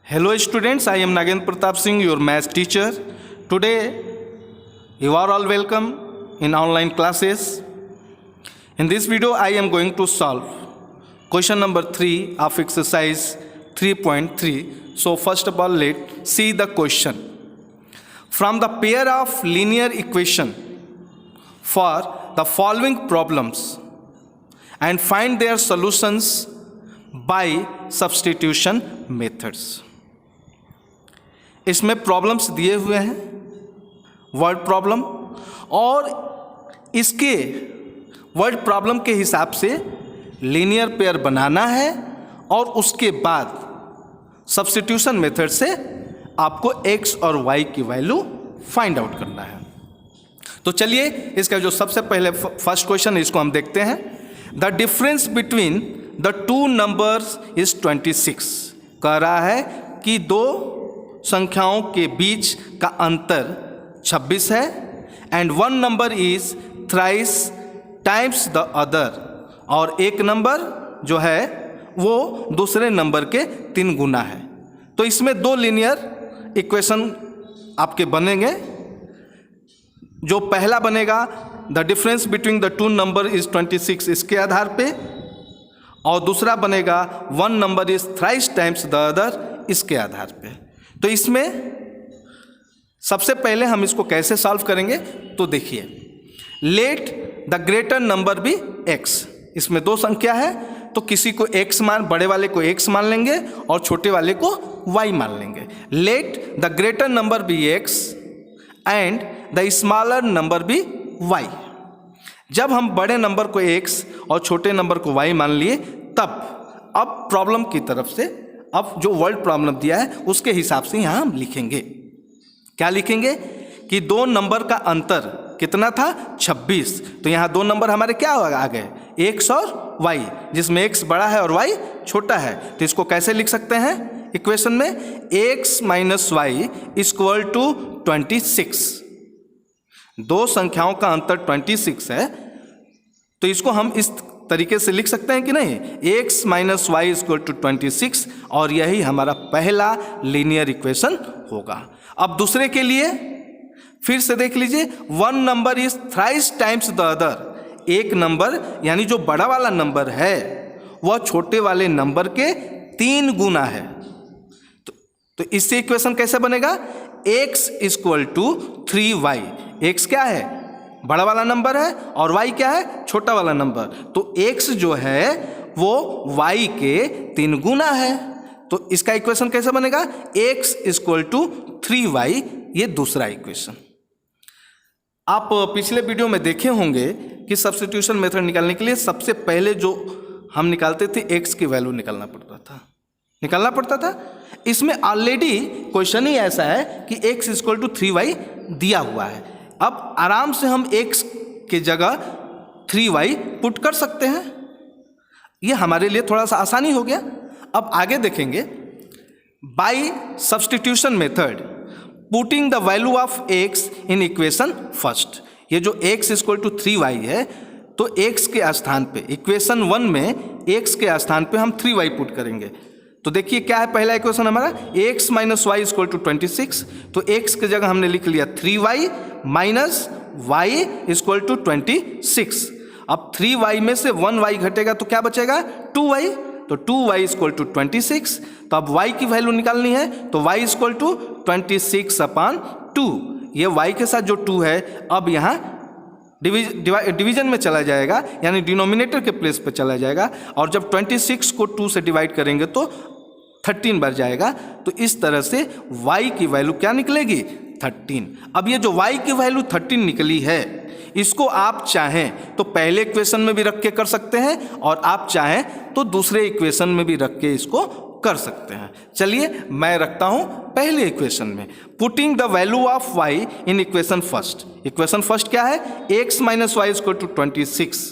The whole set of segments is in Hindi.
Hello students, I am Nagendra Pratap Singh, your math teacher. Today you are all welcome in online classes. In this video I am going to solve question number 3 of exercise 3.3. So first of all let's see the question. From the pair of linear equation for the following problems and find their solutions by substitution methods. इसमें प्रॉब्लम्स दिए हुए हैं, वर्ड प्रॉब्लम, और इसके वर्ड प्रॉब्लम के हिसाब से लीनियर पेयर बनाना है और उसके बाद सब्स्टिट्यूशन मेथड से आपको x और y की वैल्यू फाइंड आउट करना है। तो चलिए इसका जो सबसे पहले फर्स्ट क्वेश्चन है इसको हम देखते हैं। The difference between the two numbers is 26। कह रहा है कि दो संख्याओं के बीच का अंतर 26 है and one number is thrice times the other, और एक नंबर जो है वो दूसरे नंबर के 3 गुना है। तो इसमें दो लीनियर इक्वेशन आपके बनेंगे। जो पहला बनेगा the difference between the two number is 26 इसके आधार पे, और दूसरा बनेगा one number is thrice times the other इसके आधार पे। तो इसमें सबसे पहले हम इसको कैसे सॉल्व करेंगे तो देखिए, let the greater number be x। इसमें दो संख्या है तो किसी को x मान, बड़े वाले को x मान लेंगे और छोटे वाले को y मान लेंगे। Let the greater number be x and the smaller number be y। जब हम बड़े नंबर को x और छोटे नंबर को y मान लिए तब अब प्रॉब्लम की तरफ से अब जो वर्ड प्रॉब्लम दिया है उसके हिसाब से यहाँ हम लिखेंगे। क्या लिखेंगे कि दो नंबर का अंतर कितना था 26। तो यहाँ दो नंबर हमारे क्या आ गए x और y, जिसमें x बड़ा है और y छोटा है। तो इसको कैसे लिख सकते हैं इक्वेशन में, x minus Y equal to 26। दो संख्याओं का अंतर 26 है तो इसको हम इस तरीके से लिख सकते हैं कि नहीं, x minus Y equal to 26, और यही हमारा पहला लीनियर इक्वेशन होगा। अब दूसरे के लिए फिर से देख लीजिए, one number is thrice times the other. एक नंबर यानी जो बड़ा वाला नंबर है वह छोटे वाले नंबर के 3 गुना है। तो इससे इक्वेशन कैसे बनेगा, x equal to 3y। x क्या है, बड़ा वाला नंबर है, और y क्या है, छोटा वाला नंबर। तो x जो है वो y के 3 गुना है। तो इसका इक्वेशन कैसे बनेगा, x इक्वल टू 3y। ये दूसरा इक्वेशन। आप पिछले वीडियो में देखे होंगे कि सब्स्टिट्यूशन मेथड निकालने के लिए सबसे पहले जो हम निकालते थे x की वैल्यू निकालना पड़ता था। इसमें ऑलरेडी क्वेश्चन ही ऐसा है कि x इक्वल टू 3y दिया हुआ है। अब आराम से हम x के जगह 3y पुट कर सकते हैं। ये हमारे लिए थोड़ा सा आसानी हो गया। अब आगे देखेंगे, by substitution method putting the value of x in equation first. ये जो x इक्वल टू 3y है तो x के स्थान पे, इक्वेशन 1 में x के स्थान पे हम 3y पुट करेंगे। तो देखिए क्या है पहला इक्वेशन हमारा, x minus Y equal to 26। तो x की जगह हमने लिख लिया 3y minus Y equal to 26। अब 3y में से 1y घटेगा तो क्या बचेगा 2y। तो 2y इक्वल टू 26। तो अब y की वैल्यू निकालनी है तो y इक्वल टू 26 अपॉन 2। ये y के साथ जो 2 है अब यहाँ डिवीजन में चला जाएगा, यानी डिनोमिनेटर के प्लेस पे चला जाएगा, और जब 26 को 2 से डिवाइड करेंगे तो 13 बढ़ जाएगा। तो इस तरह से y की वैल्यू क्या निकलेगी 13। अब ये जो y की वैल्यू 13 निकली है इसको आप चाहें तो पहले इक्वेशन में भी रख के कर सकते हैं, और आप चाहें तो दूसरे इक्वेशन में भी रख के इसको कर सकते हैं। चलिए मैं रखता हूं पहले इक्वेशन में, putting the value of y in equation first. Equation first क्या है, x minus Y equal to 26।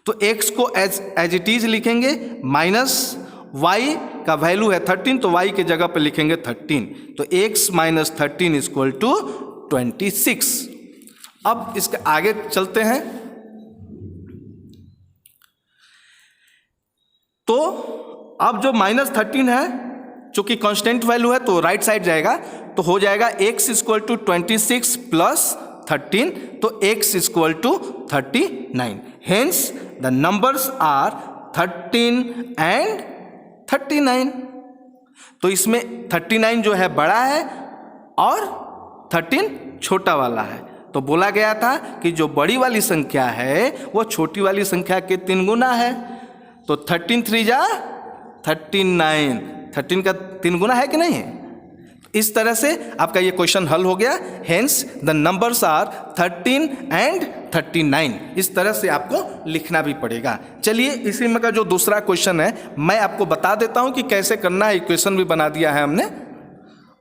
तो x को एज इट इज लिखेंगे, माइनस y का वैल्यू है 13 तो y के जगह पे लिखेंगे 13। तो x माइनस 13 इक्वल टू 26। अब इसके आगे चलते हैं। तो अब जो -13 है चूंकि कांस्टेंट वैल्यू है तो राइट साइड जाएगा, तो हो जाएगा x इक्वल टू 26 प्लस 13, तो x equal to 39। Hence the numbers are 13 and 39। तो इसमें 39 जो है बड़ा है और 13 छोटा वाला है। तो बोला गया था कि जो बड़ी वाली संख्या है वो छोटी वाली संख्या के 3 गुना है। तो 13 3 जा 39, 13 का 3 गुना है कि नहीं है? इस तरह से आपका ये क्वेश्चन हल हो गया। Hence the numbers are 13 and 39। इस तरह से आपको लिखना भी पड़ेगा। चलिए इसी में का जो दूसरा क्वेश्चन है मैं आपको बता देता हूँ कि कैसे करना है। इक्वेशन भी बना दिया है हमने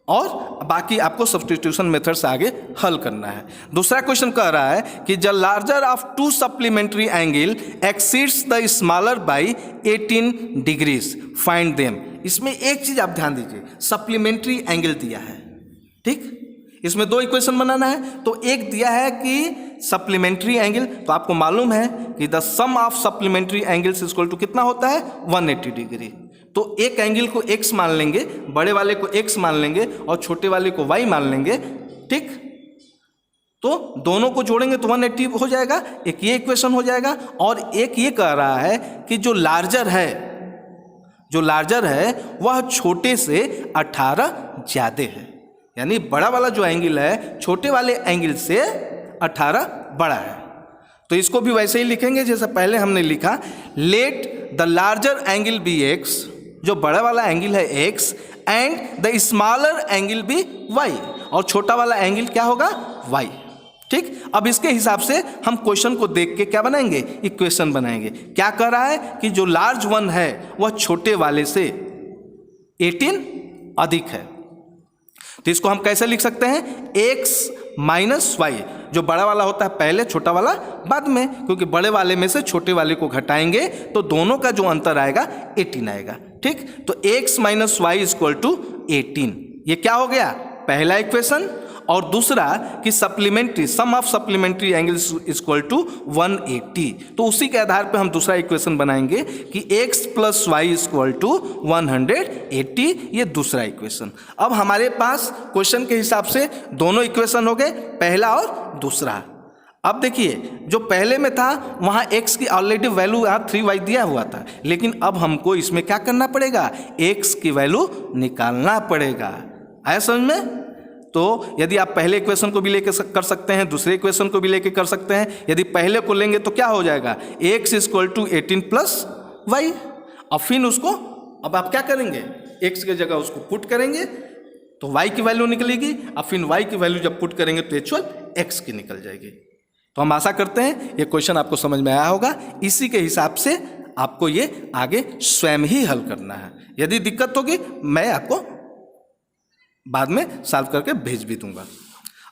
और बाकी आपको सब्स्टिट्यूशन मेथड से आगे हल करना है। दूसरा क्वेश्चन कह रहा है कि the larger of 2 supplementary angle exceeds the smaller by 18 degrees, find them. इसमें एक चीज आप ध्यान दीजिए, सप्लीमेंट्री एंगल दिया है, ठीक। इसमें 2 इक्वेशन बनाना है। तो एक दिया है कि सप्लीमेंट्री एंगल, तो आपको मालूम है कि the sum of supplementary angles equal to कितना होता है 180 डिग्री। तो एक एंगल को x मान लेंगे, बड़े वाले को x मान लेंगे और छोटे वाले को y मान लेंगे, ठीक। तो दोनों को जोड़ेंगे तो 180 हो जाएगा। एक ये इक्वेशन हो जाएगा और एक ये कह रहा है कि जो लार्जर है वह छोटे से 18 ज्यादा है, यानी बड़ा वाला जो एंगल है छोटे वाले एंगल से 18 बड़ा है। तो इसको भी वैसे ही लिखेंगे जैसे पहले हमने लिखा। Let the larger angle be x, जो बड़ा वाला एंगल है x, and the smaller angle be y, और छोटा वाला एंगल क्या होगा y, ठीक। अब इसके हिसाब से हम क्वेश्चन को देख के क्या बनाएंगे, इक्वेशन बनाएंगे। क्या कह रहा है कि जो लार्ज वन है वह छोटे वाले से 18 अधिक है। तो इसको हम कैसे लिख सकते हैं, x माइनस वाई। जो बड़ा वाला होता है पहले, छोटा वाला बाद में, क्योंकि बड़े वाले में से छोटे वाले को घटाएंगे तो दोनों का जो अंतर आएगा 18 आएगा, ठीक। तो x minus Y equal to 18, ये क्या हो गया पहला इक्वेशन। और दूसरा कि supplementary sum of supplementary angles equal to 180, तो उसी के आधार पर हम दूसरा इक्वेशन बनाएंगे कि x plus Y equal to 180, ये दूसरा इक्वेशन। अब हमारे पास क्वेश्चन के हिसाब से दोनों इक्वेशन हो गए, पहला और दूसरा। अब देखिए जो पहले में था वहाँ x की ऑलरेडी वैल्यू यहाँ 3y दिया हुआ था, लेकिन अब हमको इसमें क्या करना पड़ेगा, x की वैल्यू निकालना पड़ेगा। आया समझ में? तो यदि आप पहले इक्वेशन को भी लेके कर सकते हैं, दूसरे इक्वेशन को भी लेके कर सकते हैं। यदि पहले को लेंगे तो क्या हो जाएगा, x equal to 18 plus Y. और फिर उसको अब आप क्या करेंगे, x की जगह उसको पुट करेंगे तो y की वैल्यू निकलेगी, और फिर y की वैल्यू जब पुट करेंगे तो एक्चुअल x की निकल जाएगी। तो हम आशा करते हैं ये क्वेश्चन आपको समझ में आया होगा। इसी के हिसाब से आपको ये आगे स्वयं ही हल करना है। यदि दिक्कत होगी मैं आपको बाद में सॉल्व करके भेज भी दूंगा।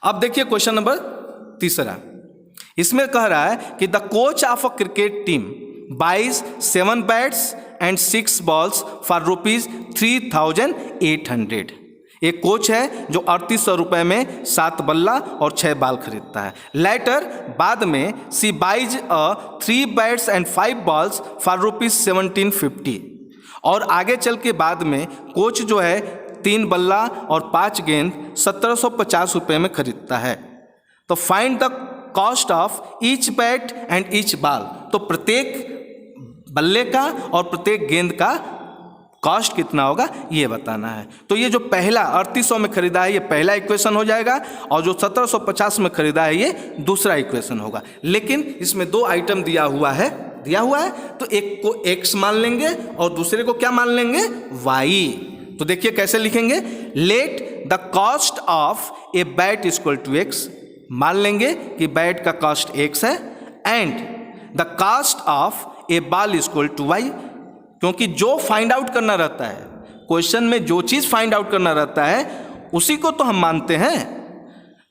अब देखिए क्वेश्चन नंबर तीसरा, इसमें कह रहा है कि the coach of a cricket team buys 7 bats and 6 balls for ₹3,800। एक कोच है जो 3800 रुपये में 7 बल्ला और 6 बाल खरीदता है। लेटर बाद में C buys 3 bats and 5 balls for ₹1750। और आगे चल के बाद में कोच जो है 3 बल्ला और 5 गेंद 1750 रुपये में खरीदता है। तो find the cost of each bat and each ball. तो प्रत्येक बल्ले का और प्रत्येक गेंद का कॉस्ट कितना होगा ये बताना है। तो ये जो पहला 3800 में खरीदा है ये पहला इक्वेशन हो जाएगा, और जो 1750 में खरीदा है ये दूसरा इक्वेशन होगा। लेकिन इसमें 2 आइटम दिया हुआ है, तो एक को x मान लेंगे और दूसरे को क्या मान लेंगे, y। तो देखिए कैसे लिखेंगे, let the cost of a bat equal to x, मान लेंगे कि बैट का कॉस्ट x है, and the cost of a ball equal to y, क्योंकि जो फाइंड आउट करना रहता है क्वेश्चन में, जो चीज फाइंड आउट करना रहता है उसी को तो हम मानते हैं।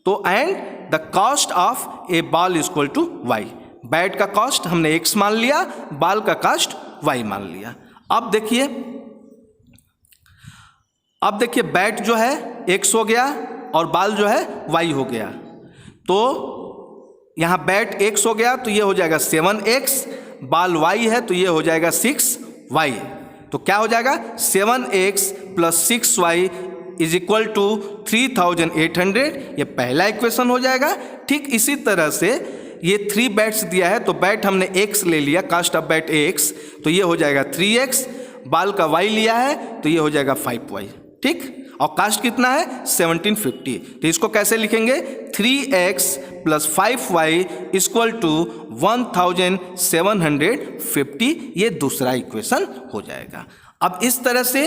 तो and the cost of a ball equal to y, bat का कॉस्ट हमने x मान लिया, बॉल का कॉस्ट y मान लिया। अब देखिए बैट जो है x हो गया और बॉल जो है y हो गया। तो यहाँ बैट x हो गया तो ये हो जाएगा 7x, बॉल y है तो ये हो जाएगा 6y। तो क्या हो जाएगा 7x plus 6y is equal to 3800, ये पहला इक्वेशन हो जाएगा। ठीक इसी तरह से ये 3 बैट्स दिया है तो बैट हमने x ले लिया, कास्ट ऑफ बैट x, तो ये हो जाएगा 3x, बाल का y लिया है तो ये हो जाएगा 5y। ठीक, और कास्ट कितना है 1750, तो इसको कैसे लिखेंगे 3x plus 5y equal to 1750, ये दूसरा इक्वेशन हो जाएगा। अब इस तरह से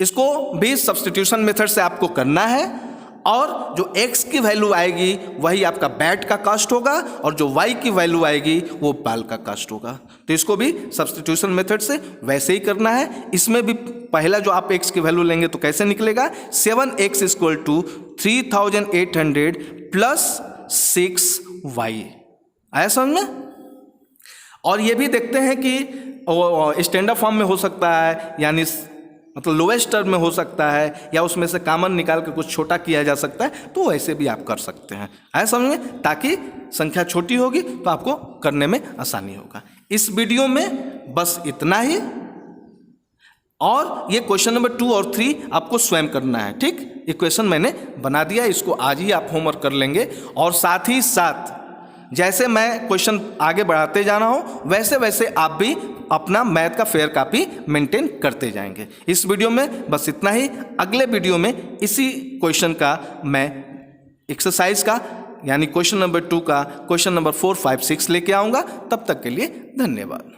इसको भी सब्स्टिट्यूशन मेथड से आपको करना है, और जो x की वैल्यू आएगी वही आपका बैट का कास्ट होगा और जो y की वैल्यू आएगी वो बाल का कास्ट होगा। तो इसको भी सब्स्टिट्यूशन मेथड से वैसे ही करना है। इसमें भी पहला जो आप x की वैल्यू लेंगे तो कैसे निकलेगा 7x equal to 3800 plus 6y, आया समझ में। और ये भी देखते हैं कि स्टैंडर्ड फॉर्म में हो सकता है, यानी मतलब लोएस्ट टर्म में हो सकता है, या उसमें से कॉमन निकाल के कुछ छोटा किया जा सकता है, तो वैसे भी आप कर सकते हैं, आया समझ में, ताकि संख्या छोटी होगी तो आपको करने में आसानी होगा। इस वीडियो में बस इतना ही, और ये क्वेश्चन नंबर 2 और 3 आपको स्वयं करना है। ठीक, इक्वेशन मैंने बना दिया, इसको आज ही आप होमवर्क कर लेंगे, और साथ ही साथ जैसे मैं क्वेश्चन आगे बढ़ाते जा रहा हूं वैसे वैसे आप भी अपना मैथ का फेयर कॉपी मेंटेन करते जाएंगे। इस वीडियो में बस इतना ही। अगले वीडियो में इसी क्वेश्चन का मैं एक्सरसाइज का यानी क्वेश्चन नंबर 2 का क्वेश्चन नंबर 4, 5, 6 लेके आऊँगा। तब तक के लिए धन्यवाद।